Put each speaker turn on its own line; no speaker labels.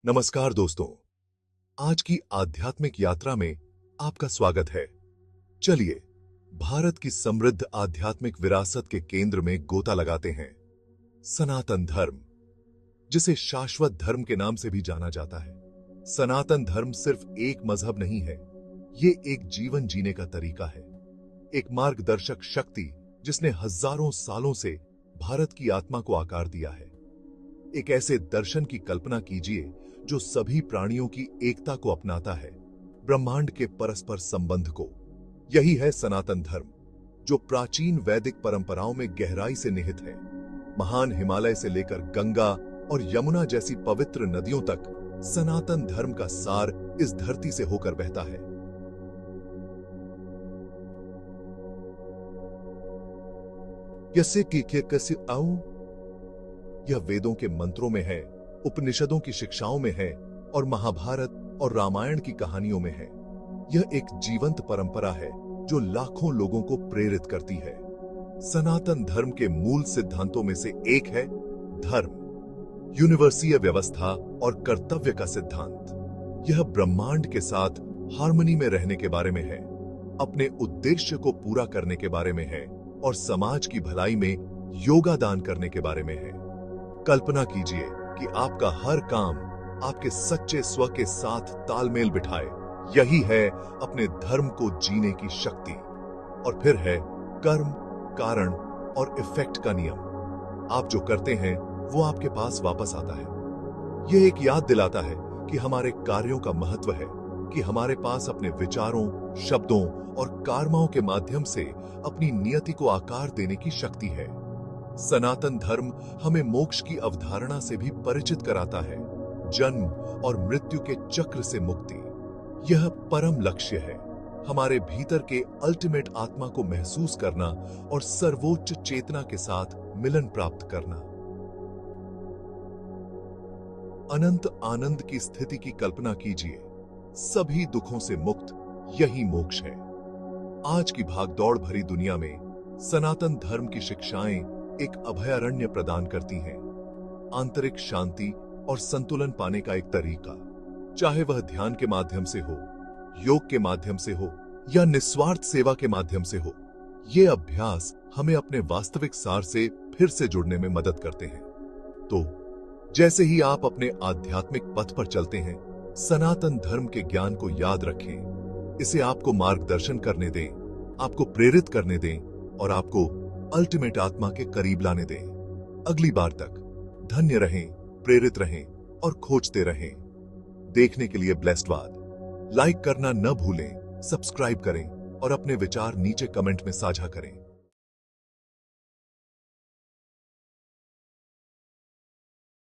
नमस्कार दोस्तों, आज की आध्यात्मिक यात्रा में आपका स्वागत है। चलिए भारत की समृद्ध आध्यात्मिक विरासत के केंद्र में गोता लगाते हैं। सनातन धर्म, जिसे शाश्वत धर्म के नाम से भी जाना जाता है। सनातन धर्म सिर्फ एक मजहब नहीं है, ये एक जीवन जीने का तरीका है, एक मार्गदर्शक शक्ति जिसने हजारों सालों से भारत की आत्मा को आकार दिया है। एक ऐसे दर्शन की कल्पना कीजिए जो सभी प्राणियों की एकता को अपनाता है, ब्रह्मांड के परस्पर संबंध को। यही है सनातन धर्म, जो प्राचीन वैदिक परंपराओं में गहराई से निहित है। महान हिमालय से लेकर गंगा और यमुना जैसी पवित्र नदियों तक सनातन धर्म का सार इस धरती से होकर बहता है। कैसे आऊं, यह वेदों के मंत्रों में है, उपनिषदों की शिक्षाओं में है और महाभारत और रामायण की कहानियों में है। यह एक जीवंत परंपरा है जो लाखों लोगों को प्रेरित करती है। सनातन धर्म के मूल सिद्धांतों में से एक है धर्म, यूनिवर्सीय व्यवस्था और कर्तव्य का सिद्धांत। यह ब्रह्मांड के साथ हार्मनी में रहने के बारे में है, अपने उद्देश्य को पूरा करने के बारे में है और समाज की भलाई में योगदान करने के बारे में है। कल्पना कीजिए कि आपका हर काम आपके सच्चे स्व के साथ तालमेल बिठाए। यही है अपने धर्म को जीने की शक्ति। और फिर है कर्म, कारण और इफेक्ट का नियम। आप जो करते हैं वो आपके पास वापस आता है। यह एक याद दिलाता है कि हमारे कार्यों का महत्व है, कि हमारे पास अपने विचारों, शब्दों और कर्मों के माध्यम से अपनी नियति को आकार देने की शक्ति है। सनातन धर्म हमें मोक्ष की अवधारणा से भी परिचित कराता है, जन्म और मृत्यु के चक्र से मुक्ति। यह परम लक्ष्य है, हमारे भीतर के अल्टीमेट आत्मा को महसूस करना और सर्वोच्च चेतना के साथ मिलन प्राप्त करना। अनंत आनंद की स्थिति की कल्पना कीजिए, सभी दुखों से मुक्त। यही मोक्ष है। आज की भागदौड़ भरी दुनिया में सनातन धर्म की शिक्षाएं एक अभयारण्य प्रदान करती हैं, आंतरिक शांति और संतुलन पाने का एक तरीका। चाहे वह ध्यान के माध्यम से हो, योग के माध्यम से हो या निस्वार्थ सेवा के माध्यम से हो, ये अभ्यास हमें अपने वास्तविक सार से फिर से जुड़ने में मदद करते हैं। तो जैसे ही आप अपने आध्यात्मिक पथ पर चलते हैं, सनातन धर्म के ज्ञान को याद रखें। इसे आपको मार्गदर्शन करने दें, आपको प्रेरित करने दें और आपको अल्टीमेट आत्मा के करीब लाने दें। अगली बार तक धन्य रहें, प्रेरित रहें और खोजते रहें। देखने के लिए ब्लेस्डवाद। लाइक करना न भूलें, सब्सक्राइब करें और अपने विचार नीचे कमेंट में साझा करें।